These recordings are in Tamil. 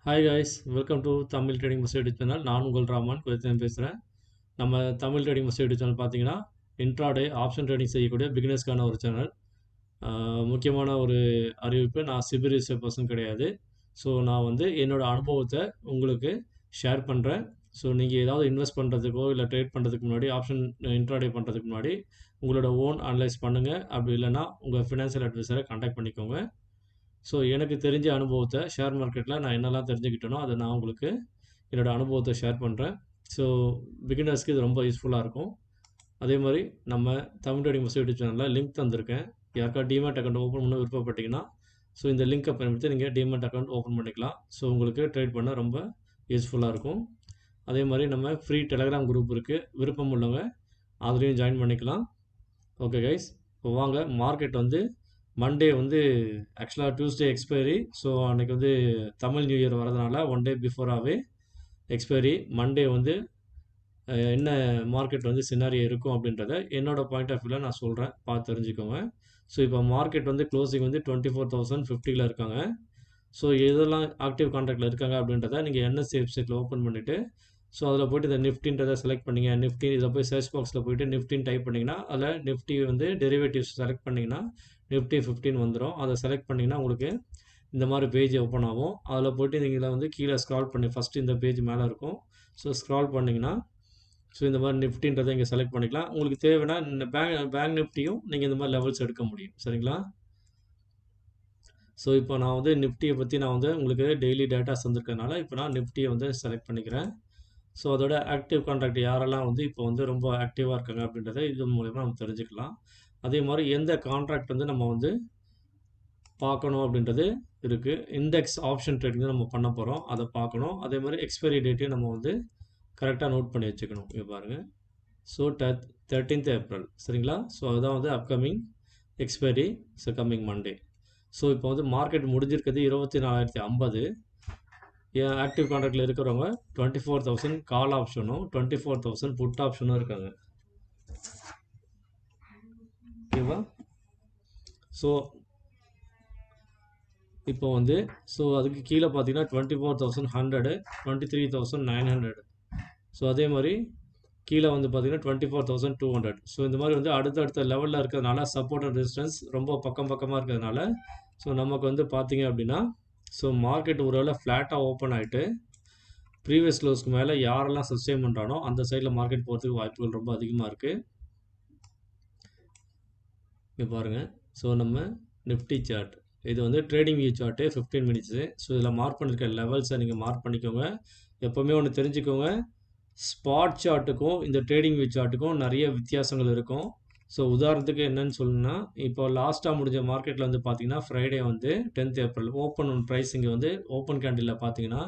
Hi guys, welcome to Tamil trading must YouTube channel. நான் உங்கள் ராமன் குலத்தேன் பேசுகிறேன். நம்ம Tamil trading must YouTube channel பார்த்தீங்கன்னா இன்ட்ராடே ஆப்ஷன் ட்ரேடிங் செய்யக்கூடிய பிகினர்ஸ்க்கான ஒரு சேனல். முக்கியமான ஒரு அறிவிப்பு, நான் சிபிர் பர்சன் கிடையாது. ஸோ நான் வந்து என்னோடய அனுபவத்தை உங்களுக்கு ஷேர் பண்ணுறேன். ஸோ நீங்கள் ஏதாவது இன்வெஸ்ட் பண்ணுறதுக்கோ இல்லை ட்ரேட் பண்ணுறதுக்கு முன்னாடி ஆப்ஷன் இன்ட்ராடே பண்ணுறதுக்கு முன்னாடி உங்களோட ஓன் அனலைஸ் பண்ணுங்கள். அப்படி இல்லைன்னா உங்கள் ஃபினான்ஷியல் அட்வைசரை கான்டாக்ட் பண்ணிக்கோங்க. ஸோ எனக்கு தெரிஞ்ச அனுபவத்தை ஷேர் மார்க்கெட்டில் நான் என்னெல்லாம் தெரிஞ்சுக்கிட்டேனோ அதை நான் உங்களுக்கு என்னோடய அனுபவத்தை ஷேர் பண்ணுறேன். ஸோ பிகினர்ஸ்க்கு இது ரொம்ப யூஸ்ஃபுல்லாக இருக்கும். அதே மாதிரி நம்ம தமிழ் ட்ரேடிங் மஸ்ட் யூடியூப் சேனலில் லிங்க் தந்திருக்கேன். யாருக்கா டிமேட் அக்கௌண்ட் ஓப்பன் பண்ண விருப்பப்பட்டீங்கன்னா ஸோ இந்த லிங்க்கை பயன்படுத்தி நீங்கள் டிமேட் அக்கௌண்ட் ஓப்பன் பண்ணிக்கலாம். ஸோ உங்களுக்கு ட்ரேட் பண்ண ரொம்ப யூஸ்ஃபுல்லாக இருக்கும். அதே மாதிரி நம்ம ஃப்ரீ டெலகிராம் குரூப் இருக்குது, விருப்பம் உள்ளவங்க அதுலேயும் ஜாயின் பண்ணிக்கலாம். ஓகே கைஸ், இப்போ வாங்க. மார்க்கெட் வந்து மண்டே வந்து ஆக்சுவலாக டியூஸ்டே எக்ஸ்பைரி. ஸோ அன்றைக்கி வந்து தமிழ் நியூ இயர் வரதுனால ஒன் டே பிஃபோராகவே எக்ஸ்பைரி. மண்டே வந்து என்ன மார்க்கெட் வந்து சினாரியோ இருக்கும் அப்படின்றத என்னோடய பாயிண்ட் ஆஃப் வியூவில் நான் சொல்கிறேன், பார்த்து தெரிஞ்சுக்கோங்க. ஸோ இப்போ மார்க்கெட் வந்து க்ளோசிங் வந்து 24,050 இருக்காங்க. ஸோ எதெல்லாம் ஆக்டிவ் கான்ட்ராக்டில் இருக்காங்க அப்படின்றத நீங்கள் என்எஸ்சி வெப்சைட்டில் ஓப்பன் பண்ணிவிட்டு ஸோ அதில் போய்ட்டு இந்த நிஃப்டின்றதை செலக்ட் பண்ணிங்க. நிஃப்டி இதில் போய் சர்ச் பாக்ஸில் போய்ட்டு நிஃப்டின்னு டைப் பண்ணிங்கன்னா அதில் நிஃப்டி வந்து டெரிவேட்டிவ்ஸ் செலக்ட் பண்ணிங்கன்னா நிஃப்டி 15 வந்துடும். அதை செலக்ட் பண்ணிங்கன்னா உங்களுக்கு இந்த மாதிரி பேஜ் ஓப்பன் ஆகும். அதில் போய்ட்டு நீங்கள் வந்து கீழே ஸ்க்ரால் பண்ணி ஃபஸ்ட்டு இந்த பேஜ் மேலே இருக்கும். ஸோ ஸ்க்ரால் பண்ணிங்கன்னா ஸோ இந்த மாதிரி நிஃப்டின்றதை இங்கே செலக்ட் பண்ணிக்கலாம். உங்களுக்கு தேவைன்னா இந்த பேங்க் நிஃப்டியும் நீங்கள் இந்த மாதிரி லெவல்ஸ் எடுக்க முடியும். சரிங்களா? ஸோ இப்போ நான் வந்து நிஃப்டியை பற்றி நான் வந்து உங்களுக்கு டெய்லி டேட்டாஸ் வந்திருக்கனால இப்போ நான் நிஃப்டியை வந்து செலக்ட் பண்ணிக்கிறேன். ஸோ அதோட ஆக்டிவ் கான்ட்ராக்ட் யாரெல்லாம் வந்து இப்போ வந்து ரொம்ப ஆக்டிவாக இருக்காங்க அப்படின்றத இது மூலயமா நம்ம தெரிஞ்சுக்கலாம். அதே மாதிரி எந்த கான்ட்ராக்ட் வந்து நம்ம வந்து பார்க்கணும் அப்படின்றது இருக்குது. இண்டெக்ஸ் ஆப்ஷன் ட்ரேடிங் நம்ம பண்ண போகிறோம், அதை பார்க்கணும். அதே மாதிரி எக்ஸ்பைரி டேட்டையும் நம்ம வந்து கரெக்டாக நோட் பண்ணி வச்சுக்கணும். இங்கே பாருங்கள். ஸோ 13th ஏப்ரல், சரிங்களா? ஸோ அதுதான் வந்து upcoming expiry. So coming Monday. So இப்போ வந்து மார்க்கெட் முடிஞ்சிருக்கிறது 24,050. ஆக்டிவ் கான்ட்ராக்டில் இருக்கிறவங்க 24,000 கால் ஆப்ஷனும் 24,000 புட் ஆப்ஷனும் இருக்காங்க. ஓகேவா? ஸோ இப்போ வந்து ஸோ அதுக்கு கீழே பார்த்தீங்கன்னா 24,100, 23,900. ஸோ அதே மாதிரி கீழே வந்து பார்த்தீங்கன்னா 24,200. ஸோ இந்த மாதிரி வந்து அடுத்தடுத்த லெவலில் இருக்கிறதுனால சப்போர்ட் அண்ட் ரெசிஸ்டன்ஸ் ரொம்ப பக்கமாக இருக்கிறதுனால ஸோ நமக்கு வந்து பார்த்தீங்க அப்படின்னா ஸோ மார்க்கெட் ஒருவேளை ஃப்ளாட்டாக ஓப்பன் ஆகிட்டு ப்ரீவியஸ் க்ளோஸ்க்கு மேலே யாரெல்லாம் சஸ்டெயின் பண்ணுறானோ அந்த சைடில் மார்க்கெட் போகிறதுக்கு வாய்ப்புகள் ரொம்ப அதிகமாக இருக்குது. இங்கே பாருங்கள். ஸோ நம்ம நிஃப்டி சார்ட், இது வந்து trading view chart 15 minutes. So இதில் மார்க் பண்ணியிருக்க லெவல்ஸை நீங்கள் மார்க் பண்ணிக்கோங்க. எப்போவுமே ஒன்று தெரிஞ்சுக்கோங்க, ஸ்பாட் சார்ட்டுக்கும் இந்த ட்ரேடிங் வியூ சார்ட்டுக்கும் நிறைய வித்தியாசங்கள் இருக்கும். ஸோ உதாரணத்துக்கு என்னன்னு சொல்லணும்னா, இப்போ லாஸ்ட்டாக முடிஞ்ச மார்க்கெட்டில் வந்து பார்த்தீங்கன்னா ஃப்ரைடே வந்து 10th ஏப்ரல் ஓப்பன் ப்ரைஸிங் வந்து ஓப்பன் கேண்டிலில் பார்த்தீங்கன்னா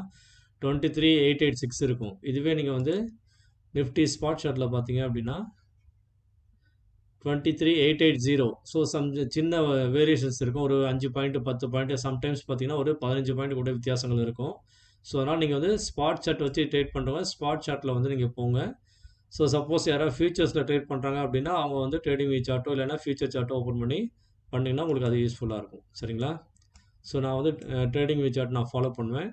23,886 இருக்கும். இதுவே நீங்கள் வந்து நிஃப்டி ஸ்பாட் சார்ட்டில் பார்த்தீங்க அப்படின்னா 23,880. ஸோ சின்ன வேரியேஷன்ஸ் இருக்கும். ஒரு 5 பாயிண்ட் 10 பாயிண்ட், சம்டைம்ஸ் பார்த்தீங்கன்னா ஒரு 15 பாயிண்ட் கூட வித்தியாசங்கள் இருக்கும். ஸோ அதனால் நீங்கள் வந்து ஸ்பாட் சார்ட் வச்சு ட்ரேட் பண்ணுறவங்க ஸ்பாட் சார்ட்டில் வந்து நீங்கள் போங்க. ஸோ சப்போஸ் யாராவது ஃபியூச்சர்ஸில் ட்ரேட் பண்ணுறாங்க அப்படின்னா அவங்க வந்து ட்ரேடிங் வியூ சார்ட்டோ இல்லைனா ஃபியூச்சர் சார்ட்டோ ஓப்பன் பண்ணி பண்ணிங்கன்னா உங்களுக்கு அது யூஸ்ஃபுல்லாக இருக்கும். சரிங்களா? ஸோ நான் வந்து ட்ரேடிங் வியூ சார்ட் நான் ஃபாலோ பண்ணுவேன்.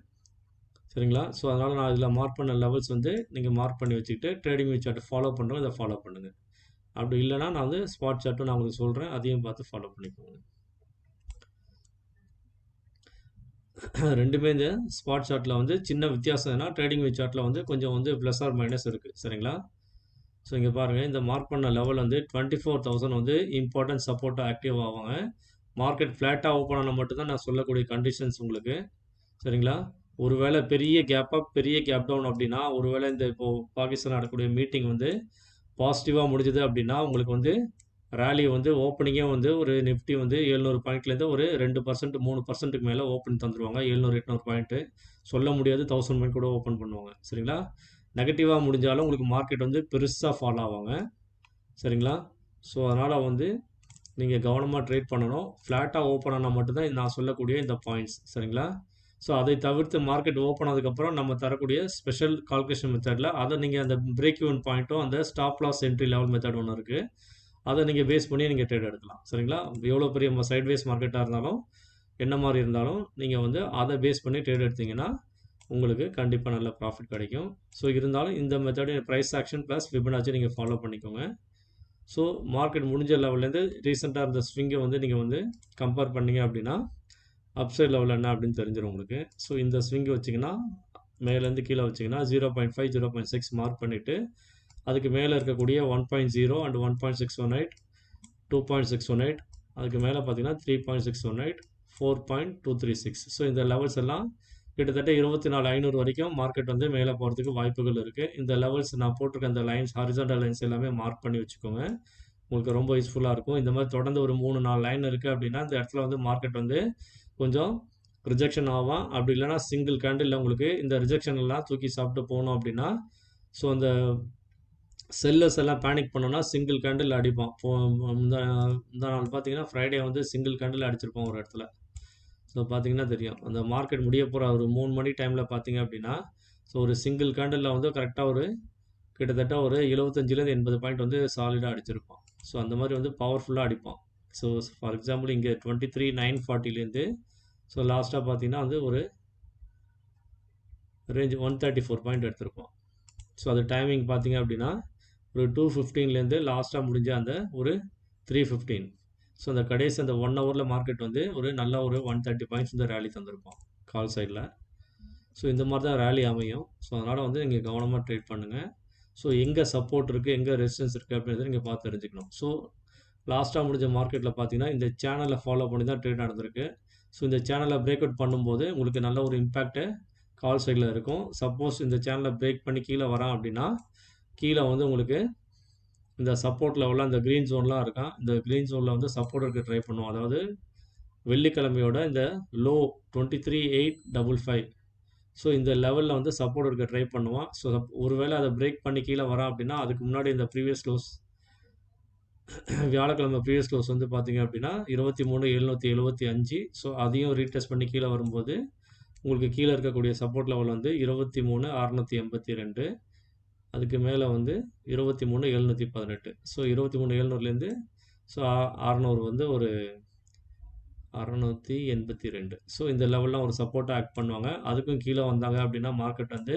சரிங்களா? ஸோ அதனால் நான் இதில் மார்க் பண்ண லெவல்ஸ் வந்து நீங்கள் மார்க் பண்ணி வச்சுக்கிட்டு ட்ரேடிங் வியூ சார்ட் ஃபாலோ பண்ணுறோம், இதை ஃபாலோ பண்ணுங்கள். அப்படி இல்லைனா நான் வந்து ஸ்பாட் சார்ட்டும் நான் உங்களுக்கு சொல்கிறேன், அதையும் பார்த்து ஃபாலோ பண்ணிக்கோங்க. ரெண்டுமே இந்த ஸ்பாட் சார்ட்டில் வந்து சின்ன வித்தியாசம் என்ன, ட்ரேடிங் வியூ சார்ட்டில் வந்து கொஞ்சம் வந்து ப்ளஸ் ஆர் மைனஸ் இருக்குது. சரிங்களா? ஸோ இங்கே பாருங்கள், இந்த மார்க் பண்ண லெவல் வந்து 24,000 வந்து இம்பார்ட்டன்ட் சப்போர்ட்டாக ஆக்டிவ் ஆவாங்க. மார்க்கெட் ஃப்ளாட்டாக ஓப்பன் ஆனால் மட்டும்தான் நான் சொல்லக்கூடிய கண்டிஷன்ஸ் உங்களுக்கு. சரிங்களா? ஒருவேளை பெரிய கேப் அப் பெரிய கேப் டவுன் அப்படின்னா, ஒருவேளை இந்த இப்போது பாகிஸ்தான் நடக்கக்கூடிய மீட்டிங் வந்து பாசிட்டிவாக முடிஞ்சது அப்படின்னா உங்களுக்கு வந்து ரேலி வந்து ஓப்பனிங்கே வந்து ஒரு நிஃப்டி வந்து 700 பாயிண்ட்லேருந்து ஒரு 2% 3%க்கு மேலே ஓப்பன் தந்துடுவாங்க. 700 800 பாயிண்ட்டு சொல்ல முடியாது, 1000 பாயிண்ட் கூட ஓப்பன் பண்ணுவாங்க. சரிங்களா? நெகட்டிவாக முடிஞ்சாலும் உங்களுக்கு மார்க்கெட் வந்து பெருசாக ஃபால் ஆவாங்க. சரிங்களா? ஸோ அதனால் வந்து நீங்கள் கவனமாக ட்ரேட் பண்ணணும். ஃப்ளாட்டாக ஓப்பன் ஆனால் மட்டும்தான் நான் சொல்லக்கூடிய இந்த பாயிண்ட்ஸ். சரிங்களா? ஸோ அதை தவிர்த்து மார்க்கெட் ஓப்பன் ஆனதுக்கப்புறம் நம்ம தரக்கூடிய ஸ்பெஷல் கால்குலேஷன் மெத்தடில் அதை நீங்கள் அந்த பிரேக் ஈவன் பாயிண்ட்டும் அந்த stop loss entry level method ஒன்று இருக்குது, அதை நீங்கள் பேஸ் பண்ணி நீங்கள் ட்ரேட் எடுக்கலாம். சரிங்களா? எவ்வளோ பெரிய சைட்வேஸ் மார்க்கெட்டாக இருந்தாலும் என்ன மாதிரி இருந்தாலும் நீங்கள் வந்து அதை பேஸ் பண்ணி ட்ரேட் எடுத்தீங்கன்னா உங்களுக்கு கண்டிப்பாக நல்ல ப்ராஃபிட் கிடைக்கும். ஸோ இருந்தாலும் இந்த method price action plus Fibonacci நீங்கள் ஃபாலோ பண்ணிக்கோங்க. ஸோ மார்க்கெட் முடிஞ்ச லெவல்லேருந்து ரீசெண்டாக இருந்த ஸ்விங்கை வந்து நீங்கள் வந்து கம்பேர் பண்ணீங்க அப்படின்னா அப்சைட் லெவல் என்ன அப்படின்னு தெரிஞ்சிடும் உங்களுக்கு. ஸோ இந்த ஸ்விங்கை வச்சிங்கன்னா மேலேருந்து கீழே வச்சிங்கன்னா 0.5 0.6 மார்க் பண்ணிவிட்டு அதுக்கு மேலே இருக்கக்கூடிய 1.0 அண்ட் 1.618 2.618 அதுக்கு மேலே பார்த்தீங்கன்னா 3.618 4.236. ஸோ இந்த லெவல்ஸ் எல்லாம் கிட்டத்தட்ட 24,500 வரைக்கும் மார்க்கெட் வந்து மேலே போகிறதுக்கு வாய்ப்புகள் இருக்குது. இந்த லெவல்ஸ் நான் போட்டிருக்க அந்த லைன்ஸ் ஹாரிசான்டல் லைன்ஸ் எல்லாமே மார்க் பண்ணி வச்சுக்கோங்க, உங்களுக்கு ரொம்ப யூஸ்ஃபுல்லாக இருக்கும். இந்த மாதிரி தொடர்ந்து ஒரு 3-4 லைன் இருக்குது அப்படின்னா இந்த இடத்துல வந்து மார்க்கெட் வந்து கொஞ்சம் ரிஜெக்ஷன் ஆகும். அப்படி இல்லைனா சிங்கிள் கேண்டில் உங்களுக்கு இந்த ரிஜெக்ஷன் எல்லாம் தூக்கி சாப்பிட்டு போகணும் அப்படின்னா ஸோ அந்த செல்லர்ஸ் எல்லாம் பேனிக் பண்ணோன்னா சிங்கிள் கேண்டில் அடிப்போம். இந்த நாள் பார்த்தீங்கன்னா ஃப்ரைடே வந்து சிங்கிள் கேண்டில் அடிச்சிருப்போம் ஒரு இடத்துல. ஸோ பார்த்தீங்கன்னா தெரியும் அந்த மார்க்கெட் முடிய போகிற ஒரு 3 மணி டைமில் பார்த்தீங்க அப்படின்னா ஸோ ஒரு சிங்கிள் கேண்டிலில் வந்து கரெக்டாக ஒரு கிட்டத்தட்ட ஒரு 75லேருந்து 80 பாயிண்ட் வந்து சாலிடாக அடிச்சிருப்போம். ஸோ அந்த மாதிரி வந்து பவர்ஃபுல்லாக அடிப்போம். ஸோ ஃபார் எக்ஸாம்பிள் இங்கே 23,940லேருந்து ஸோ லாஸ்ட்டாக பார்த்தீங்கன்னா வந்து ஒரு ரேஞ்ச் 134 பாயிண்ட் எடுத்திருப்போம். ஸோ அது டைமிங் பார்த்தீங்க அப்படின்னா ஒரு 2:15லேருந்து லாஸ்ட்டாக முடிஞ்ச அந்த ஒரு 3:15. ஸோ அந்த கடைசி அந்த 1 ஹவரில் மார்க்கெட் வந்து ஒரு நல்ல ஒரு 130 பாயிண்ட்ஸ் வந்து ரேலி தந்திருப்போம் கால் சைடில். ஸோ இந்த மாதிரி தான் ரேலி அமையும். ஸோ அதனால் வந்து நீங்கள் கவனமாக ட்ரேட் பண்ணுங்கள். ஸோ எங்கே சப்போர்ட் இருக்குது எங்கே ரெசிஸ்டன்ஸ் இருக்குது அப்படின்றத நீங்கள் பார்த்து தெரிஞ்சுக்கணும். ஸோ லாஸ்ட்டாக முடிஞ்ச மார்க்கெட்டில் பார்த்தீங்கன்னா இந்த சேனலை ஃபாலோ பண்ணி தான் ட்ரேட் நடந்திருக்கு. ஸோ இந்த சேனலை பிரேக் அவுட் பண்ணும்போது உங்களுக்கு நல்ல ஒரு இம்பேக்ட்டு கால் சைடில் இருக்கும். சப்போஸ் இந்த சேனலை பிரேக் பண்ணி கீழே வரான் அப்படின்னா கீழே வந்து உங்களுக்கு இந்த சப்போர்ட் லெவலில் அந்த க்ரீன் ஜோன்லாம் இருக்கான். இந்த க்ரீன் ஜோனில் வந்து சப்போர்ட் இருக்க ட்ரை பண்ணுவோம். அதாவது வெள்ளிக்கிழமையோட இந்த லோ 23,855. ஸோ இந்த லெவலில் வந்து சப்போர்ட் இருக்க ட்ரை பண்ணுவான். ஸோ ஒருவேளை அதை பிரேக் பண்ணி கீழே வரான் அப்படின்னா அதுக்கு முன்னாடி இந்த ப்ரீவியஸ் க்ளோஸ் வியாழக்கிழமை ப்ரீவியஸ் க்ளோஸ் வந்து பார்த்தீங்க அப்படின்னா 23,775. ஸோ அதையும் ரீடெஸ்ட் பண்ணி கீழே வரும்போது உங்களுக்கு கீழே இருக்கக்கூடிய சப்போர்ட் லெவல் வந்து 23,682. அதுக்கு மேலே வந்து 23,718. ஸோ 23,700லேருந்து ஸோ 600 வந்து ஒரு 682. ஸோ இந்த லெவல்லாம் ஒரு சப்போர்ட்டாக ஆக்ட் பண்ணுவாங்க. அதுக்கும் கீழே வந்தாங்க அப்படின்னா மார்க்கெட் வந்து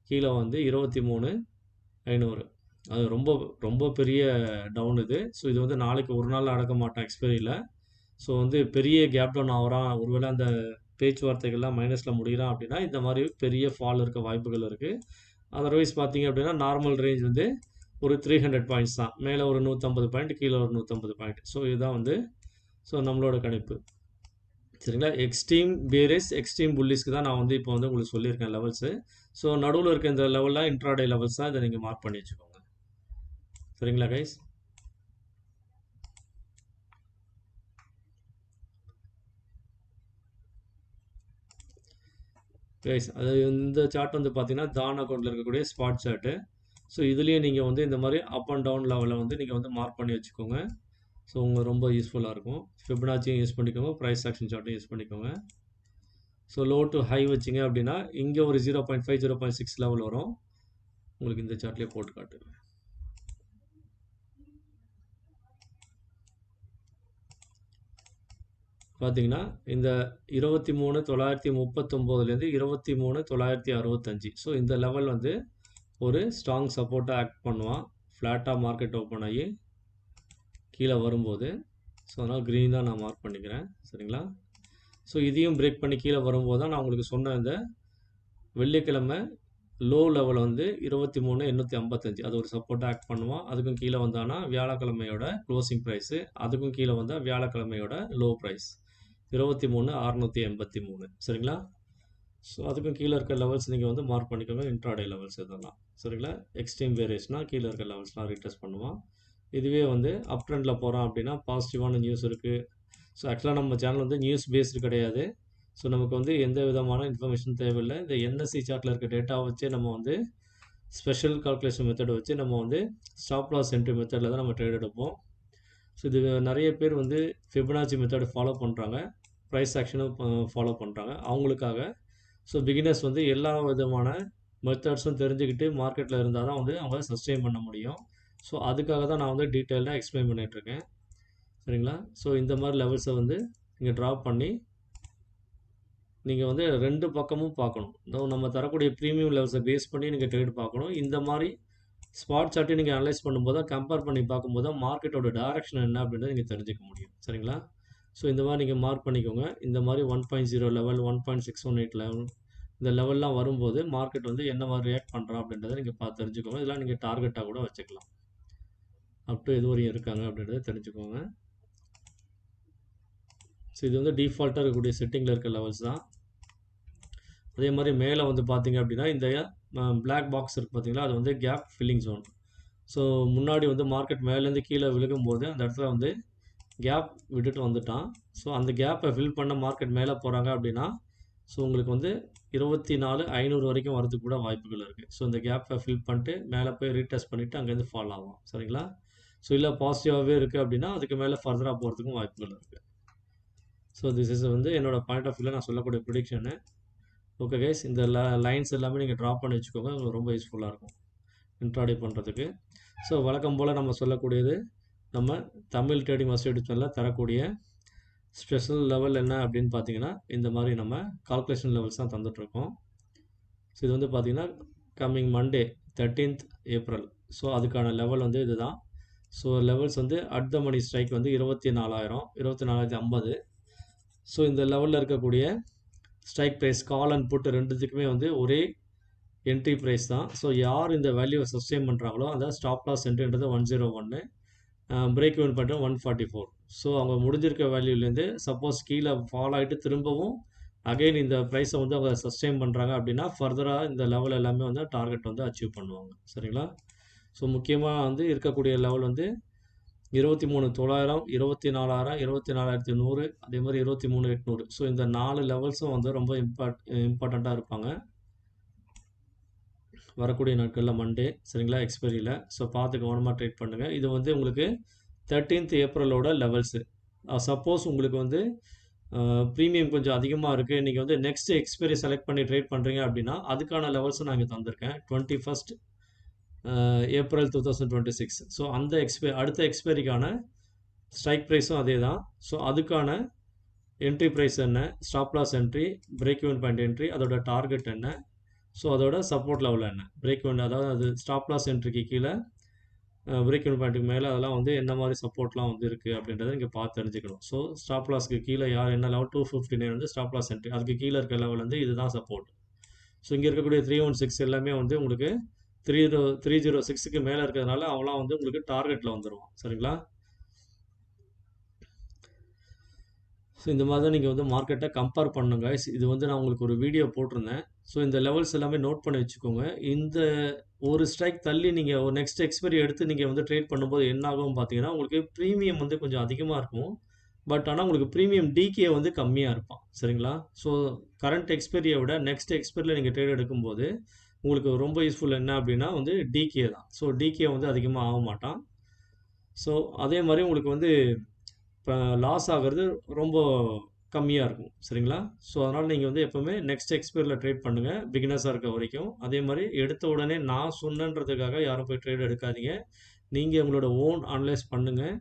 கீழே வந்து 23,500. அது ரொம்ப ரொம்ப பெரிய டவுன் இது. ஸோ இது வந்து நாளைக்கு ஒரு நாள் அடக்க மாட்டான் எக்ஸ்பைரியில். ஸோ வந்து பெரிய கேப் டவுன் ஆகிறான், ஒருவேளை அந்த பேச்சுவார்த்தைகள்லாம் மைனஸில் முடிகிறான் அப்படின்னா இந்த மாதிரி பெரிய ஃபால் இருக்க வாய்ப்புகள் இருக்குது. அதர்வைஸ் பார்த்தீங்க அப்படின்னா நார்மல் ரேஞ்ச் வந்து ஒரு 300 பாயிண்ட்ஸ் தான். மேலே ஒரு 150 பாயிண்ட், கீழே ஒரு 150 பாயிண்ட். ஸோ இதுதான் வந்து ஸோ நம்மளோட கணிப்பு. சரிங்களா? எக்ஸ்ட்ரீம் பேரிஸ் எக்ஸ்ட்ரீம் புல்லிஸ்க்கு தான் நான் வந்து இப்போ வந்து உங்களுக்கு சொல்லியிருக்கேன் லெவல்ஸு. ஸோ நடுவில் இருக்க இந்த லெவலில் இன்ட்ராடே லெவல்ஸ் தான், இதை நீங்கள் மார்க் பண்ணி வச்சுக்கோங்க. சரிங்களா கைஸ்? கைஸ் அது இந்த சார்ட் வந்து பார்த்தீங்கன்னா தான் அக்கௌண்ட்டில் இருக்கக்கூடிய ஸ்பாட் சார்ட்டு. ஸோ இதுலேயே நீங்கள் வந்து இந்த மாதிரி அப் அண்ட் டவுன் லெவலில் வந்து நீங்கள் வந்து மார்க் பண்ணி வச்சுக்கோங்க. ஸோ உங்களுக்கு ரொம்ப யூஸ்ஃபுல்லாக இருக்கும். ஃபிபனாச்சியும் யூஸ் பண்ணிக்கோங்க, ப்ரைஸ் ஆக்ஷன் சார்ட்டும் யூஸ் பண்ணிக்கோங்க. ஸோ லோ டு ஹை வச்சிங்க அப்படின்னா இங்கே ஒரு 0.5 0.6 லெவல் வரும். உங்களுக்கு இந்த சார்ட்லேயே போட்டு காட்டுங்க. பார்த்தீங்கன்னா இந்த 23,939லேருந்து 23,965. ஸோ இந்த லெவல் வந்து ஒரு ஸ்ட்ராங் சப்போர்ட்டாக ஆக்ட் பண்ணுவான். ஃப்ளாட்டாக மார்க்கெட் ஓப்பன் ஆகி கீழே வரும்போது. ஸோ அதனால் க்ரீன் தான் நான் மார்க் பண்ணிக்கிறேன். சரிங்களா? ஸோ இதையும் பிரேக் பண்ணி கீழே வரும்போது தான் நான் உங்களுக்கு சொன்ன இந்த வெள்ளிக்கிழமை லோ லெவல் வந்து 23,855 அது ஒரு சப்போர்ட்டாக ஆக்ட் பண்ணுவான். அதுக்கும் கீழே வந்தானா வியாழக்கிழமையோட க்ளோசிங் ப்ரைஸு, அதுக்கும் கீழே வந்தால் வியாழக்கிழமையோட லோ ப்ரைஸ் 23,683. சரிங்களா? ஸோ அதுக்கும் கீழே இருக்க லெவல்ஸ் நீங்கள் வந்து மார்க் பண்ணிக்கோங்க. இன்ட்ராடே லெவல்ஸ் இதெல்லாம். சரிங்களா? எக்ஸ்ட்ரீம் வேரியேஷனாக கீழே இருக்க லெவல்ஸ்லாம் ரீடெஸ்ட் பண்ணுவான். இதுவே வந்து அப் ட்ரெண்டில் போகிறோம் அப்படின்னா பாசிட்டிவான நியூஸ் இருக்குது. ஸோ ஆக்சுவலாக நம்ம சேனல் வந்து நியூஸ் பேஸ்டு கிடையாது. ஸோ நமக்கு வந்து எந்த விதமான இன்ஃபர்மேஷன் தேவையில்லை. இந்த என்எஸ்சி சார்ட்டில் இருக்க டேட்டாவை வச்சு நம்ம வந்து ஸ்பெஷல் கால்குலேஷன் மெத்தடை வச்சு நம்ம வந்து ஸ்டாப் லாஸ் என்ட்ரி மெத்தடில் தான் நம்ம ட்ரேட் எடுப்போம். ஸோ இது நிறைய பேர் வந்து ஃபிபனாச்சி மெத்தடை ஃபாலோ பண்ணுறாங்க, ப்ரைஸ் ஆக்ஷனும் ஃபாலோ பண்ணுறாங்க. அவங்களுக்காக ஸோ பிகினர்ஸ் வந்து எல்லா விதமான மெத்தட்ஸும் தெரிஞ்சுக்கிட்டு மார்க்கெட்டில் இருந்தால் தான் வந்து அவங்க சஸ்டெயின் பண்ண முடியும். ஸோ அதுக்காக தான் நான் வந்து டீட்டெயில்டாக எக்ஸ்பிளைன் பண்ணிகிட்ருக்கேன். சரிங்களா? ஸோ இந்த மாதிரி லெவல்ஸை வந்து நீங்கள் ட்ராப் பண்ணி நீங்கள் வந்து 2 பக்கமும் பார்க்கணும். நம்ம தரக்கூடிய ப்ரீமியம் லெவல்ஸை பேஸ் பண்ணி நீங்கள் ட்ரேட் பார்க்கணும். இந்த மாதிரி ஸ்பாட் சார்ட்டையும் நீங்கள் அனலைஸ் பண்ணும்போது தான், கம்பேர் பண்ணி பார்க்கும்போது தான் மார்க்கெட்டோட டைரக்ஷன் என்ன அப்படின்றத நீங்கள் தெரிஞ்சுக்க முடியும். சரிங்களா? ஸோ இந்த மாதிரி நீங்கள் மார்க் பண்ணிக்கோங்க. இந்த மாதிரி 1.0 லெவல், 1.618 லெவல், இந்த லெவல்லாம் வரும்போது மார்க்கெட் வந்து என்ன மாதிரி ரியாக்ட் பண்ணுறான் அப்படின்றத நீங்கள் பார்த்து தெரிஞ்சுக்கோங்க. இதெல்லாம் நீங்கள் டார்கெட்டாக கூட வச்சுக்கலாம். அப் டு எது வரையும் இருக்காங்க அப்படின்றத தெரிஞ்சுக்கோங்க. ஸோ இது வந்து டிஃபால்ட்டாக இருக்கக்கூடிய செட்டிங்கில் இருக்க லெவல்ஸ் தான். அதே மாதிரி மேலே வந்து பார்த்தீங்க அப்படின்னா, இந்த பிளாக் பாக்ஸ் இருக்குது பார்த்தீங்களா, அது வந்து கேப் ஃபில்லிங் ஜோன். ஸோ முன்னாடி வந்து மார்க்கெட் மேலேருந்து கீழே விழுகும்போது அந்த இடத்துல வந்து கேப் விட்டுட்டு வந்துட்டான். ஸோ அந்த கேப்பை ஃபில் பண்ண மார்க்கெட் மேலே போகிறாங்க அப்படின்னா, ஸோ உங்களுக்கு வந்து 24,500 வரைக்கும் வரதுக்கு கூட வாய்ப்புகள் இருக்குது. ஸோ இந்த கேப்பை ஃபில் பண்ணிட்டு மேலே போய் ரீடெஸ்ட் பண்ணிவிட்டு அங்கேருந்து ஃபால் ஆகும். சரிங்களா? ஸோ இல்லை பாசிட்டிவாகவே இருக்குது அப்படின்னா அதுக்கு மேலே ஃபர்தராக போகிறதுக்கும் வாய்ப்புகள் இருக்குது. ஸோ திஸ் இஸ் வந்து என்னோடய பாயிண்ட் ஆஃப் வியூவில் நான் சொல்லக்கூடிய ப்ரிடிக்ஷனு. ஓகே கைஸ், இந்த லைன்ஸ் எல்லாமே நீங்கள் ட்ராப் பண்ணி வச்சுக்கோங்க. உங்களுக்கு ரொம்ப யூஸ்ஃபுல்லாக இருக்கும் இன்ட்ராடே பண்ணுறதுக்கு. ஸோ வழக்கம் போல் நம்ம சொல்லக்கூடியது, நம்ம தமிழ் ட்ரேடிங் மாஸ்டர் யூடியூப் சேனலில் தரக்கூடிய ஸ்பெஷல் லெவல் என்ன அப்படின்னு பார்த்தீங்கன்னா, இந்த மாதிரி நம்ம கால்குலேஷன் லெவல்ஸ் தான் தந்துட்டுருக்கோம். ஸோ இது வந்து பார்த்தீங்கன்னா coming Monday 13th April. So அதுக்கான லெவல் வந்து இதுதான். ஸோ லெவல்ஸ் வந்து அட் த மணி ஸ்ட்ரைக் வந்து 24,000, 24,050. ஸோ இந்த லெவலில் இருக்கக்கூடிய strike price, call and put ரெண்டுத்துக்குமே வந்து ஒரே என்ட்ரி ப்ரைஸ் தான். ஸோ யார் இந்த வேல்யூவை சஸ்டெயின் பண்ணுறாங்களோ அந்த ஸ்டாப் லாஸ் என்ட்ரின்றது 101, பிரேக் ஈவன் பண்ணுறது 144. ஸோ அவங்க முடிஞ்சிருக்க வேல்யூலேருந்து சப்போஸ் கீழே ஃபால் ஆகிட்டு திரும்பவும் அகெயின் இந்த ப்ரைஸை வந்து அவங்க சஸ்டெயின் பண்ணுறாங்க அப்படின்னா ஃபர்தராக இந்த லெவல் எல்லாமே வந்து டார்கெட் வந்து அச்சீவ் பண்ணுவாங்க. சரிங்களா? ஸோ முக்கியமாக வந்து இருக்கக்கூடிய லெவல் வந்து 23,900, 24,000, 24,100, அதே மாதிரி 23,800. ஸோ இந்த 4 லெவல்ஸும் வந்து ரொம்ப இம்பார்ட்டண்ட்டாக இருப்பாங்க வரக்கூடிய நாட்களில் மண்டே. சரிங்களா? எக்ஸ்பைரியில். ஸோ பார்த்து கவனமாக ட்ரேட் பண்ணுங்கள். இது வந்து உங்களுக்கு 13th ஏப்ரலோட லெவல்ஸு. சப்போஸ் உங்களுக்கு வந்து ப்ரீமியம் கொஞ்சம் அதிகமாக இருக்குது, நீங்கள் வந்து நெக்ஸ்ட் எக்ஸ்பைரி செலக்ட் பண்ணி ட்ரேட் பண்ணுறீங்க அப்படின்னா அதுக்கான லெவல்ஸும் நான் இங்கே தந்திருக்கேன். 21st April 2026. ஸோ அந்த அடுத்த எக்ஸ்பைரிக்கான ஸ்ட்ரைக் ப்ரைஸும் அதே தான். ஸோ அதுக்கான என்ட்ரி ப்ரைஸ் என்ன, stop loss entry, break even point entry, அதோட டார்கெட் என்ன, ஸோ அதோட சப்போர்ட் லெவல் என்ன, பிரேக் ஈவன் அதாவது அது ஸ்டாப் லாஸ் என்ட்ரிக்கு கீழே பிரேக் ஈவன் பாயிண்ட்டுக்கு மேலே அதெல்லாம் வந்து என்ன மாதிரி சப்போர்ட்லாம் வந்து இருக்குது அப்படின்றத நீங்கள் பார்த்து தெரிஞ்சுக்கணும். ஸோ ஸ்டாப் லாஸ்க்கு கீழே யார் என்ன லெவல் 259 வந்து ஸ்டாப் லாஸ் என்ட்ரி, அதுக்கு கீழே இருக்க லெவல் வந்து இதுதான் சப்போர்ட். ஸோ இங்கே இருக்கக்கூடிய 316 எல்லாமே வந்து உங்களுக்கு 306க்கு மேலே இருக்கிறதுனால அவெல்லாம் வந்து உங்களுக்கு டார்கெட்டில் வந்துடுவான். சரிங்களா? ஸோ இந்த மாதிரி தான் நீங்கள் வந்து மார்க்கெட்டை கம்பேர் பண்ணுங்க. இது வந்து நான் உங்களுக்கு ஒரு வீடியோ போட்டிருந்தேன். ஸோ இந்த லெவல்ஸ் எல்லாமே நோட் பண்ணி வச்சுக்கோங்க. இந்த ஒரு ஸ்ட்ரைக் தள்ளி நீங்கள் ஒரு நெக்ஸ்ட் எக்ஸ்பைரி எடுத்து நீங்கள் வந்து ட்ரேட் பண்ணும்போது என்ன ஆகும் பார்த்தீங்கன்னா, உங்களுக்கு ப்ரீமியம் வந்து கொஞ்சம் அதிகமாக இருக்கும். பட் ஆனால் உங்களுக்கு ப்ரீமியம் டிகே வந்து கம்மியாக இருப்பான். சரிங்களா? ஸோ கரண்ட் எக்ஸ்பைரியை விட நெக்ஸ்ட் எக்ஸ்பைரியில் நீங்கள் ட்ரேட் எடுக்கும்போது உங்களுக்கு ரொம்ப யூஸ்ஃபுல் என்ன அப்படின்னா வந்து டிகே தான். ஸோ டிகே வந்து அதிகமாக ஆக மாட்டான். ஸோ அதே மாதிரி உங்களுக்கு வந்து இப்போ லாஸ் ஆகிறது ரொம்ப கம்மியாக இருக்கும். சரிங்களா? ஸோ அதனால் நீங்கள் வந்து எப்போவுமே நெக்ஸ்ட் எக்ஸ்பைரியில் ட்ரேட் பண்ணுங்கள், பிகினர்ஸாக இருக்க வரைக்கும். அதே மாதிரி எடுத்த உடனே நான் சொன்னன்றதுக்காக யாரும் போய் ட்ரேட் எடுக்காதீங்க. நீங்கள் உங்களோட ஓன் அனலைஸ் பண்ணுங்கள்,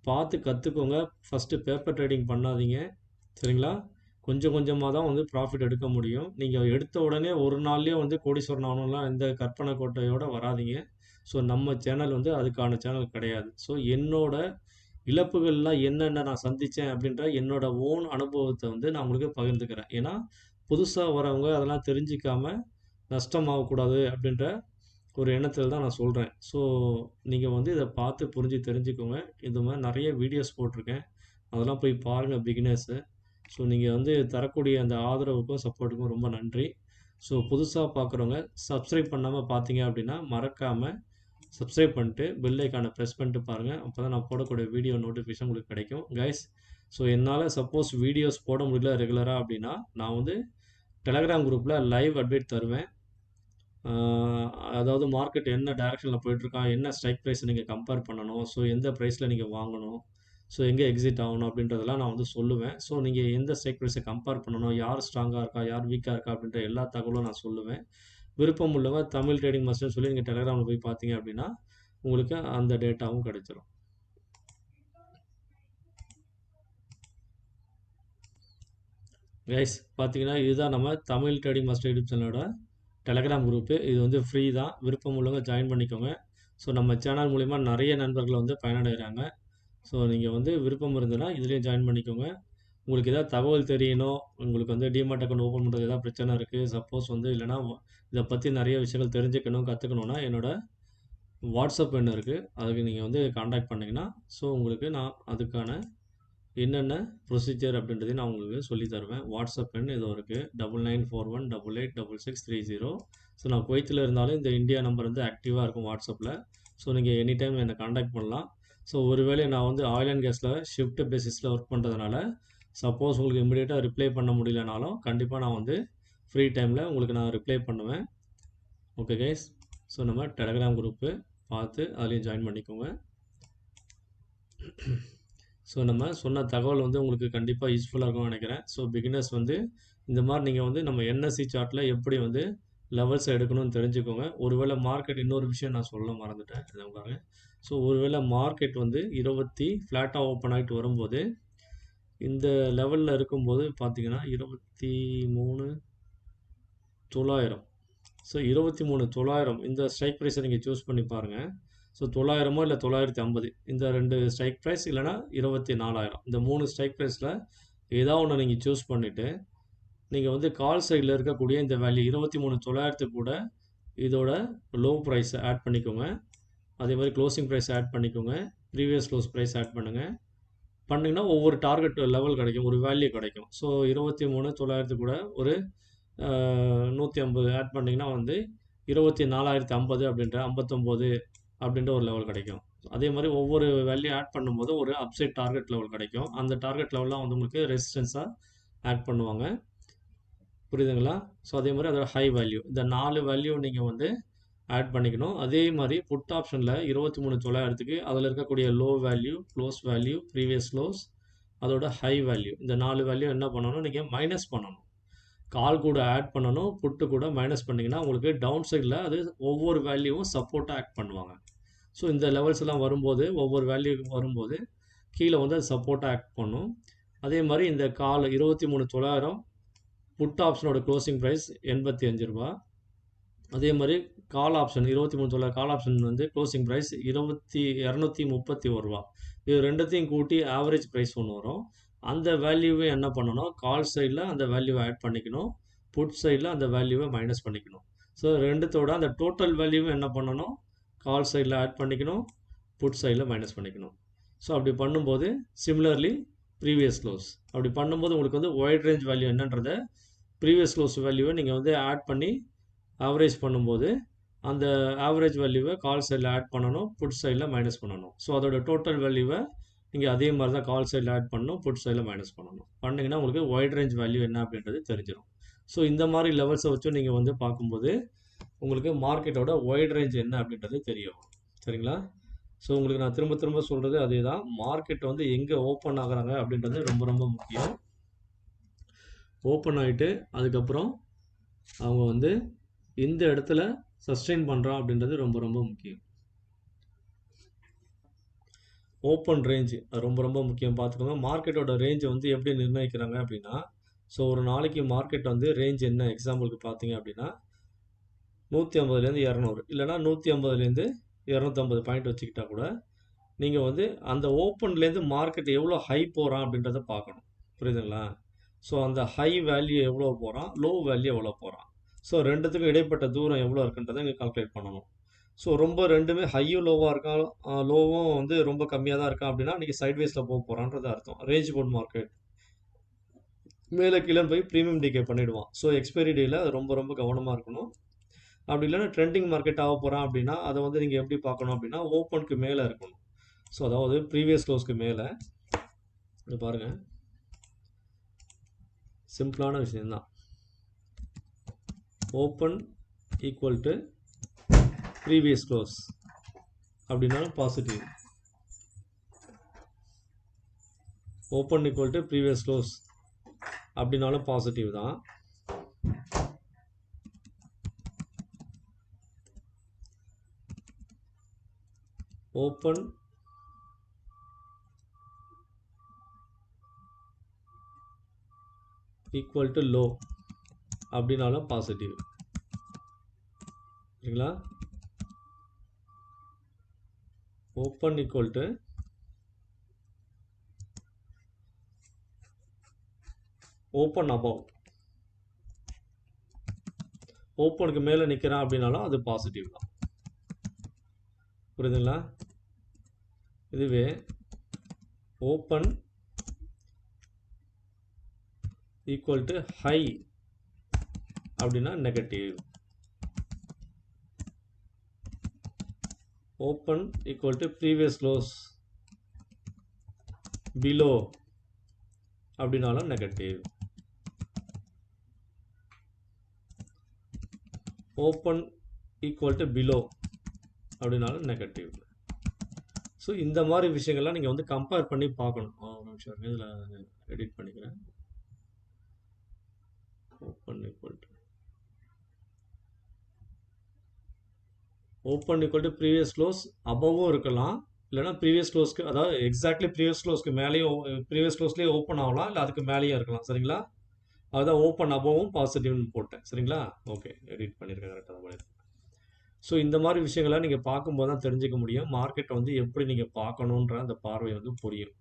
பார்த்து கற்றுக்கோங்க. ஃபஸ்ட்டு பேப்பர் ட்ரேடிங் பண்ணாதீங்க. சரிங்களா? கொஞ்சம் கொஞ்சமாக தான் வந்து ப்ராஃபிட் எடுக்க முடியும். நீங்கள் எடுத்த உடனே ஒரு நாள்லேயே வந்து கோடீஸ்வரன் ஆகணும்லாம் எந்த கற்பனை கோட்டையோடு வராதீங்க. ஸோ நம்ம சேனல் வந்து அதுக்கான சேனல் கிடையாது. ஸோ என்னோட இழப்புகள்லாம் என்னென்ன நான் சந்தித்தேன் அப்படின்ற என்னோட ஓன் அனுபவத்தை வந்து நான் உங்களுக்கு பகிர்ந்துக்கிறேன். ஏன்னா புதுசாக வரவங்க அதெல்லாம் தெரிஞ்சிக்காம நஷ்டமாகக்கூடாது அப்படின்ற ஒரு எண்ணத்தில் தான் நான் சொல்கிறேன். ஸோ நீங்கள் வந்து இதை பார்த்து புரிஞ்சு தெரிஞ்சுக்கோங்க. இந்த மாதிரி நிறைய வீடியோஸ் போட்டிருக்கேன், அதெல்லாம் போய் பாருங்கள் பிகினர்ஸு. ஸோ நீங்கள் வந்து தரக்கூடிய அந்த ஆதரவுக்கும் சப்போர்ட்டுக்கும் ரொம்ப நன்றி. ஸோ புதுசாக பார்க்குறவங்க சப்ஸ்கிரைப் பண்ணாமல் பார்த்தீங்க அப்படின்னா மறக்காமல் சப்ஸ்கிரைப் பண்ணிட்டு பெல் ஐக்கானை ப்ரெஸ் பண்ணிட்டு பாருங்கள். அப்போ தான் நான் போடக்கூடிய வீடியோ நோட்டிஃபிகேஷன் உங்களுக்கு கிடைக்கும் கைஸ். ஸோ என்னால் சப்போஸ் வீடியோஸ் போட முடியல ரெகுலராக அப்படின்னா நான் வந்து டெலகிராம் குரூப்பில் லைவ் அப்டேட் தருவேன். அதாவது மார்க்கெட் என்ன டைரெக்ஷனில் போயிட்டுருக்கான், என்ன ஸ்ட்ரைக் ப்ரைஸை நீங்கள் கம்பேர் பண்ணணும், ஸோ எந்த ப்ரைஸில் நீங்கள் வாங்கணும், ஸோ எங்கே எக்ஸிட் ஆகணும் அப்படின்றதெல்லாம் நான் வந்து சொல்லுவேன். ஸோ நீங்கள் எந்த ஸ்ட்ரைக் ப்ரைஸை கம்பேர் பண்ணணும், யார் ஸ்ட்ராங்காக இருக்கா, யார் வீக்காக இருக்கா அப்படின்ற எல்லா தகவலும் நான் சொல்லுவேன். விருப்பம் உள்ளவங்க தமிழ் ட்ரேடிங் மாஸ்டர்னு சொல்லி நீங்கள் டெலகிராமில் போய் பார்த்தீங்க அப்படின்னா உங்களுக்கு அந்த டேட்டாவும் கிடைச்சிரும். கைஸ் பார்த்தீங்கன்னா இதுதான் நம்ம தமிழ் ட்ரேடிங் மாஸ்டர் யூடியூப் சேனலோட டெலகிராம் குரூப்பு. இது வந்து ஃப்ரீ தான், விருப்பம் உள்ளவங்க ஜாயின் பண்ணிக்கோங்க. ஸோ நம்ம சேனல் மூலிமா நிறைய நண்பர்கள் வந்து பயனடைகிறாங்க. ஸோ நீங்கள் வந்து விருப்பம் இருந்ததுன்னா இதுலேயும் ஜாயின் பண்ணிக்கோங்க. உங்களுக்கு ஏதாவது தகவல் தெரியணும், உங்களுக்கு வந்து டிமார்ட் அக்கௌண்ட் ஓப்பன் பண்ணுறது ஏதாவது பிரச்சனை இருக்குது, சப்போஸ் வந்து இல்லைனா இதை பற்றி நிறைய விஷயங்கள் தெரிஞ்சுக்கணும் கற்றுக்கணுன்னா என்னோட வாட்ஸ்அப் எண் இருக்குது, அதுக்கு நீங்கள் வந்து காண்டாக்ட் பண்ணிங்கன்னா ஸோ உங்களுக்கு நான் அதுக்கான என்னென்ன ப்ரொசீஜர் அப்படின்றதையும் நான் உங்களுக்கு சொல்லி தருவேன். வாட்ஸ்அப் எண் ஏதோ இருக்குது 9941886630. ஸோ நான் குவைத்தில் இருந்தாலும் இந்த இந்தியா நம்பர் வந்து ஆக்டிவாக இருக்கும் வாட்ஸ்அப்பில். ஸோ நீங்கள் எனி டைம் என்னை காண்டாக்ட் பண்ணலாம். ஸோ ஒருவேளை நான் வந்து ஆயில் அண்ட் கேஸில் ஷிஃப்ட் பேசிஸில் ஒர்க் பண்ணுறதுனால சப்போஸ் உங்களுக்கு இமிடியேட்டாக ரிப்ளை பண்ண முடியலனாலும் கண்டிப்பாக நான் வந்து ஃப்ரீ டைமில் உங்களுக்கு நான் ரிப்ளை பண்ணுவேன். ஓகே கைஸ், ஸோ நம்ம டெலகிராம் குரூப்பு பார்த்து அதுலேயும் ஜாயின் பண்ணிக்கோங்க. ஸோ நம்ம சொன்ன தகவல் வந்து உங்களுக்கு கண்டிப்பாக யூஸ்ஃபுல்லாக இருக்கும்னு நினைக்கிறேன். ஸோ பிகினர்ஸ் வந்து இந்த மாதிரி நீங்கள் வந்து நம்ம என்எஸ்சி சார்ட்டில் எப்படி வந்து லெவல்ஸ் எடுக்கணும்னு தெரிஞ்சுக்கோங்க. ஒருவேளை மார்க்கெட் இன்னொரு விஷயம் நான் சொல்ல மறந்துட்டேன், இதை பாருங்க. ஸோ ஒருவேளை மார்க்கெட் வந்து 20 ஃப்ளாட்டாக ஓப்பன் ஆகிட்டு வரும்போது இந்த லெவலில் இருக்கும்போது பார்த்தீங்கன்னா 23,900. ஸோ 23,900 இந்த ஸ்ட்ரைக் ப்ரைஸை நீங்கள் சூஸ் பண்ணி பாருங்கள். ஸோ 900 இல்லை 950 இந்த 2 ஸ்ட்ரைக் ப்ரைஸ் இல்லைனா 24,000 இந்த 3 ஸ்ட்ரைக் ப்ரைஸில் ஏதாவது ஒன்று நீங்கள் சூஸ் பண்ணிவிட்டு நீங்கள் வந்து கால் சைடில் இருக்கக்கூடிய இந்த வேல்யூ 23,900 கூட இதோட லோ ப்ரைஸை ஆட் பண்ணிக்கோங்க. அதே மாதிரி க்ளோசிங் ப்ரைஸ் ஆட் பண்ணிக்கோங்க, ப்ரீவியஸ் க்ளோஸ் ப்ரைஸ் ஆட் பண்ணுங்கள். பண்ணிங்கன்னா ஒவ்வொரு டார்கெட் லெவல் கிடைக்கும், ஒரு வேல்யூ கிடைக்கும். ஸோ 23,900 கூட ஒரு 150 ஆட் பண்ணிங்கன்னா வந்து 24,050 அப்படின்ற 59 அப்படின்ற ஒரு லெவல் கிடைக்கும். அதே மாதிரி ஒவ்வொரு வேல்யூ ஆட் பண்ணும்போது ஒரு அப்சைட் டார்கெட் லெவல் கிடைக்கும். அந்த டார்கெட் லெவல்லாம் வந்து உங்களுக்கு ரெசிஸ்டன்ஸாக ஆட் பண்ணுவாங்க, புரியுதுங்களா? ஸோ அதே மாதிரி அதோட ஹை வேல்யூ, இந்த 4 வேல்யூ நீங்கள் வந்து ஆட் பண்ணிக்கணும். அதே மாதிரி புட் ஆப்ஷனில் 23,900க்கு அதில் இருக்கக்கூடிய low value, close value, previous close, அதோட ஹை வேல்யூ, இந்த 4 வேல்யூ என்ன பண்ணணும், நீங்கள் மைனஸ் பண்ணணும். கால் கூட ஆட் பண்ணணும், புட்டு கூட மைனஸ் பண்ணிங்கன்னா உங்களுக்கு டவுன் சைடில் அது ஒவ்வொரு வேல்யூவும் சப்போர்ட்டாக ஆக்ட் பண்ணுவாங்க. ஸோ இந்த லெவல்ஸ் எல்லாம் வரும்போது ஒவ்வொரு வேல்யூ வரும்போது கீழே வந்து அது சப்போர்ட்டாக ஆக்ட் பண்ணும். அதே மாதிரி இந்த கால் 23,900 புட் ஆப்ஷனோட க்ளோசிங் ப்ரைஸ் 85 ரூபா. அதே மாதிரி கால் ஆப்ஷன் 23,900 கால் ஆப்ஷன் வந்து க்ளோசிங் ப்ரைஸ் 231 ரூபா. இது ரெண்டுத்தையும் கூட்டி ஆவரேஜ் ப்ரைஸ் ஒன்று வரும். அந்த வேல்யூவை என்ன பண்ணணும், கால் சைடில் அந்த வேல்யூவை ஆட் பண்ணிக்கணும், புட் சைடில் அந்த வேல்யூவை மைனஸ் பண்ணிக்கணும். ஸோ ரெண்டுத்தோட அந்த டோட்டல் வேல்யூவை என்ன பண்ணணும், கால் சைடில் ஆட் பண்ணிக்கணும், புட் சைடில் மைனஸ் பண்ணிக்கணும். ஸோ அப்படி பண்ணும்போது சிமிலர்லி ப்ரீவியஸ் க்ளோஸ் அப்படி பண்ணும்போது உங்களுக்கு வந்து ஒயிட் ரேஞ்ச் வேல்யூ என்னன்றதை ப்ரீவியஸ் க்ளோஸ் வேல்யூவை நீங்கள் வந்து ஆட் பண்ணி ஆவரேஜ் பண்ணும்போது அந்த ஆவரேஜ் வேல்யூவை கால் சைடில் ஆட் பண்ணணும், புட் சைடில் மைனஸ் பண்ணணும். ஸோ அதோட டோட்டல் வேல்யூவை நீங்கள் அதே மாதிரி தான் கால் சைடில் ஆட் பண்ணணும், புட் சைடில் மைனஸ் பண்ணணும். பண்ணிங்கன்னா உங்களுக்கு ஒயிட் ரேஞ்ச் வேல்யூ என்ன அப்படின்றது தெரிஞ்சிடும். ஸோ இந்த மாதிரி லெவல்ஸை வச்சும் நீங்கள் வந்து பார்க்கும்போது உங்களுக்கு மார்க்கெட்டோட ஒயிட் ரேஞ்ச் என்ன அப்படின்றது தெரியும், சரிங்களா? ஸோ உங்களுக்கு நான் திரும்ப திரும்ப சொல்கிறது அதே தான், மார்க்கெட் வந்து எங்கே ஓப்பன் ஆகுறாங்க அப்படின்றது ரொம்ப ரொம்ப முக்கியம். ஓப்பன் ஆகிட்டு அதுக்கப்புறம் அவங்க வந்து இந்த இடத்துல சஸ்டெயின் பண்ணுறான் அப்படின்றது ரொம்ப ரொம்ப முக்கியம். ஓப்பன் ரேஞ்சு ரொம்ப ரொம்ப முக்கியம், பார்த்துக்கோங்க. மார்க்கெட்டோட ரேஞ்சை வந்து எப்படி நிர்ணயிக்கிறாங்க அப்படின்னா, ஸோ ஒரு நாளைக்கு மார்க்கெட் வந்து ரேஞ்ச் என்ன, எக்ஸாம்பிளுக்கு பார்த்தீங்க அப்படின்னா 150லேருந்து 200 இல்லைனா 150லேருந்து 250 பாயிண்ட் வச்சுக்கிட்டா கூட நீங்கள் வந்து அந்த ஓப்பன்லேருந்து மார்க்கெட் எவ்வளோ ஹை போகிறான் அப்படின்றத பார்க்கணும், புரியுதுங்களா? ஸோ அந்த ஹை வேல்யூ எவ்வளோ போகிறான், லோ வேல்யூ எவ்வளோ போகிறான், ஸோ ரெண்டுத்துக்கும் இடைப்பட்ட தூரம் எவ்வளோ இருக்குன்றதை நீங்கள் கால்குலேட் பண்ணணும். ஸோ ரொம்ப ரெண்டுமே ஹையும் லோவாக இருக்கா, லோவும் வந்து ரொம்ப கம்மியாக தான் இருக்கா அப்படின்னா நீங்கள் சைட்வேஸில் போக போகிறான்றது அர்த்தம். ரேஞ்ச் போர்ட் மார்க்கெட் மேலே கீழே போய் ப்ரீமியம் டிகே பண்ணிவிடுவான். ஸோ எக்ஸ்பைரி டேயில் அது ரொம்ப ரொம்ப கவனமாக இருக்கணும். அப்படி இல்லைன்னா ட்ரெண்டிங் மார்க்கெட் ஆக போகிறான் அப்படின்னா அதை வந்து நீங்கள் எப்படி பார்க்கணும் அப்படின்னா ஓப்பனுக்கு மேலே இருக்கணும். ஸோ அதாவது ப்ரீவியஸ் க்ளோஸ்க்கு மேலே. இது பாருங்கள், சிம்பிளான விஷயம்தான். Open equal to previous close அப்படின்னாலும் positive. Open equal to previous close அப்படின்னாலும் பாசிட்டிவ் தான். ஓப்பன் ஈக்குவல் டு லோ அப்படின்னாலும் பாசிட்டிவ். சரிங்களா? Open equal to open above, ஓப்பனுக்கு மேலே நிற்கிறான் அப்படின்னாலும் அது பாசிட்டிவ் தான். புரியுதுங்களா? இதுவே ஓப்பன் ஈக்குவல் டு ஹை அப்படின்னா negative. Open equal to previous close below அப்படின்னாலும் negative. Open equal to below அப்படின்னாலும் நெகட்டிவ். ஸோ இந்த மாதிரி விஷயங்கள்லாம் நீங்கள் வந்து கம்பேர் பண்ணி பார்க்கணும். ஒரு நிமிஷம் இதில் எடிட் பண்ணிக்கிறேன். Open equal to previous close அபவும் இருக்கலாம், இல்லைனா ப்ரீவியஸ் க்ளோஸ்க்கு, அதாவது எக்ஸாக்ட்லி ப்ரீவியஸ் க்ளோஸ்க்கு மேலேயும் ப்ரீவியஸ் க்ளோஸ்லேயே ஓப்பன் ஆகலாம், இல்லை அதுக்கு மேலேயும் இருக்கலாம். சரிங்களா? அதுதான் ஓப்பன் அபவும் பாசிட்டிவ்னு போட்டேன். சரிங்களா? ஓகே, எடிட் பண்ணியிருக்கேன் கரெக்டாக பண்ணியிருக்கேன். ஸோ இந்த மாதிரி விஷயங்களை நீங்கள் பார்க்கும்போது தான் தெரிஞ்சுக்க முடியும், மார்க்கெட்டை வந்து எப்படி நீங்கள் பார்க்கணுன்ற அந்த பார்வை வந்து புரியும்.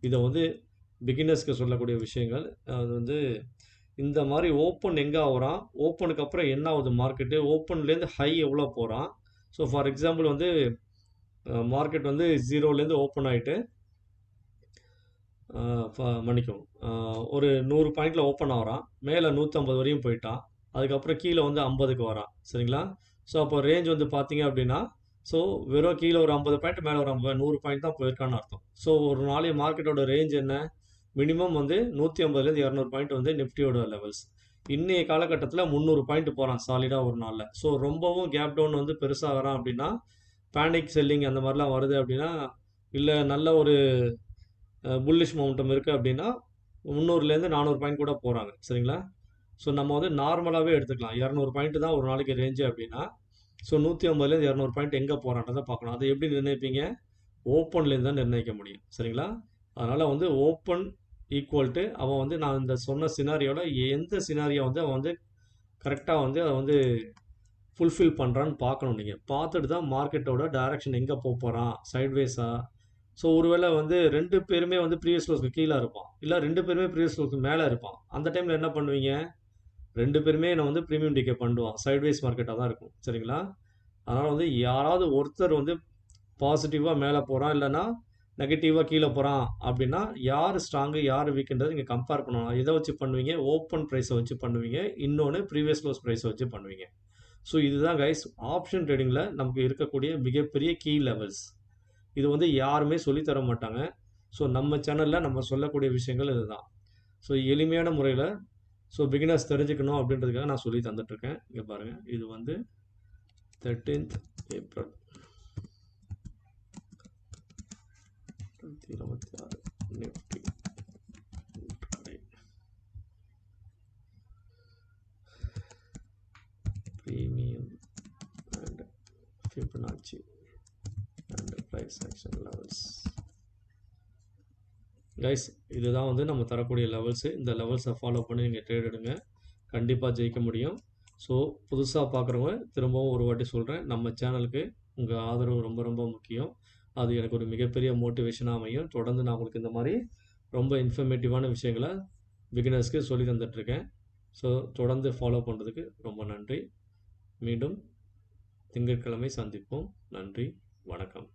இதை வந்து பிகினர்ஸ்க்கு சொல்லக்கூடிய விஷயங்கள். அது வந்து இந்த மாதிரி ஓப்பன் எங்கே ஆகுறான், ஓப்பனுக்கு அப்புறம் என்ன ஆகுது மார்க்கெட்டு, ஓப்பன்லேருந்து ஹை எவ்வளோ போகிறான். ஸோ ஃபார் எக்ஸாம்பிள் வந்து மார்க்கெட் வந்து 0லேருந்து ஓப்பன் ஆகிட்டு மன்னிக்கும் ஒரு 100 பாயிண்டில் ஓப்பன் ஆகிறான், மேலே 150 வரையும் போயிட்டான், அதுக்கப்புறம் கீழே வந்து 50க்கு வரான். சரிங்களா? ஸோ அப்போ ரேஞ்ச் வந்து பார்த்தீங்க அப்படின்னா, ஸோ வெறும் கீழே ஒரு 50 பாயிண்ட், மேலே ஒரு 100 பாயிண்ட் தான் போயிருக்கான்னு அர்த்தம். ஸோ ஒரு நாளைய மார்க்கெட்டோட ரேஞ்ச் என்ன, மினிமம் வந்து 150லேருந்து 200 பாயிண்ட் வந்து நிஃப்டியோட லெவல்ஸ். இன்னைய காலகட்டத்தில் 300 பாயிண்ட் போகிறான் சாலிடாக ஒரு நாளில். ஸோ ரொம்பவும் கேப் டவுன் வந்து பெருசாக வரான் அப்படின்னா, பேனிக் செல்லிங் அந்த மாதிரிலாம் வருது அப்படின்னா, இல்லை நல்ல ஒரு புல்லிஷ் மவுண்டம் இருக்குது அப்படின்னா 300லேருந்து 400 பாயிண்ட் கூட போகிறாங்க. சரிங்களா? ஸோ நம்ம வந்து நார்மலாகவே எடுத்துக்கலாம். 200 பாயிண்ட் தான் ஒரு நாளைக்கு ரேஞ்சு அப்படின்னா, ஸோ 150லேருந்து 200 பாயிண்ட் எங்கே போகிறான்றதை பார்க்கணும். அதை எப்படி நிர்ணயிப்பீங்க? ஓப்பன்லேருந்து தான் நிர்ணயிக்க முடியும். சரிங்களா? அதனால் வந்து ஓப்பன் ஈக்குவல் டு அவன் வந்து நான் இந்த சொன்ன சினாரியோவில் எந்த சினாரியோ வந்து அவன் வந்து கரெக்டாக வந்து அதை வந்து ஃபுல்ஃபில் பண்ணுறான்னு பார்க்கணும். நீங்கள் பார்த்துட்டு தான் மார்க்கெட்டோட டைரக்ஷன் எங்கே போகிறான், சைட்வேஸா. ஸோ ஒருவேளை வந்து 2 பேருமே வந்து ப்ரீவியஸ் க்ளோஸ்க்கு கீழே இருப்பான், இல்லை 2 பேருமே ப்ரீவியஸ் க்ளோஸ்க்கு மேலே இருப்பான். அந்த டைமில் என்ன பண்ணுவீங்க? 2 பேருமே நான் வந்து ப்ரீமியம் டிகே பண்ணுவான், சைட்வேஸ் மார்க்கெட்டாக தான் இருக்கும். சரிங்களா? அதனால் வந்து யாராவது ஒருத்தர் வந்து பாசிட்டிவாக மேலே போகிறான், இல்லைனா நெகட்டிவாக கீழே போகிறான் அப்படின்னா, யார் ஸ்ட்ராங்கு யார் வீக்குன்றது நீங்கள் கம்பேர் பண்ணணும். எதை வச்சு பண்ணுவீங்க? ஓப்பன் ப்ரைஸை வச்சு பண்ணுவீங்க, இன்னொன்று ப்ரீவியஸ் க்ளோஸ் ப்ரைஸை வச்சு பண்ணுவீங்க. ஸோ இதுதான் கைஸ் ஆப்ஷன் ட்ரேடிங்கில் நமக்கு இருக்கக்கூடிய மிகப்பெரிய கீ லெவல்ஸ். இது வந்து யாருமே சொல்லித்தர மாட்டாங்க. ஸோ நம்ம சேனலில் நம்ம சொல்லக்கூடிய விஷயங்கள் இதுதான். ஸோ எளிமையான முறையில் ஸோ பிகினர்ஸ் தெரிஞ்சுக்கணும் அப்படின்றதுக்காக நான் சொல்லி தந்துட்டுருக்கேன். இங்கே பாருங்கள், இது வந்து 13th April 2026 Nifty premium and Fibonacci and price action levels. Guys இதுதான் வந்து நம்ம தரக்கூடிய லெவல்ஸு. இந்த லெவல்ஸை ஃபாலோ பண்ணி நீங்கள் ட்ரேட் எடுங்க, கண்டிப்பாக ஜெயிக்க முடியும். ஸோ புதுசாக பார்க்குறவங்க திரும்பவும் ஒரு வாட்டி சொல்கிறேன், நம்ம சேனலுக்கு உங்கள் ஆதரவு ரொம்ப ரொம்ப முக்கியம். அது எனக்கு ஒரு மிகப்பெரிய மோட்டிவேஷனாக அமையும். தொடர்ந்து நான் உங்களுக்கு இந்த மாதிரி ரொம்ப இன்ஃபர்மேட்டிவான விஷயங்களை பிகினர்ஸ்க்கு சொல்லி தந்துட்டுருக்கேன். ஸோ தொடர்ந்து ஃபாலோ பண்ணுறதுக்கு ரொம்ப நன்றி. மீண்டும் திங்கட்கிழமை சந்திப்போம். நன்றி, வணக்கம்.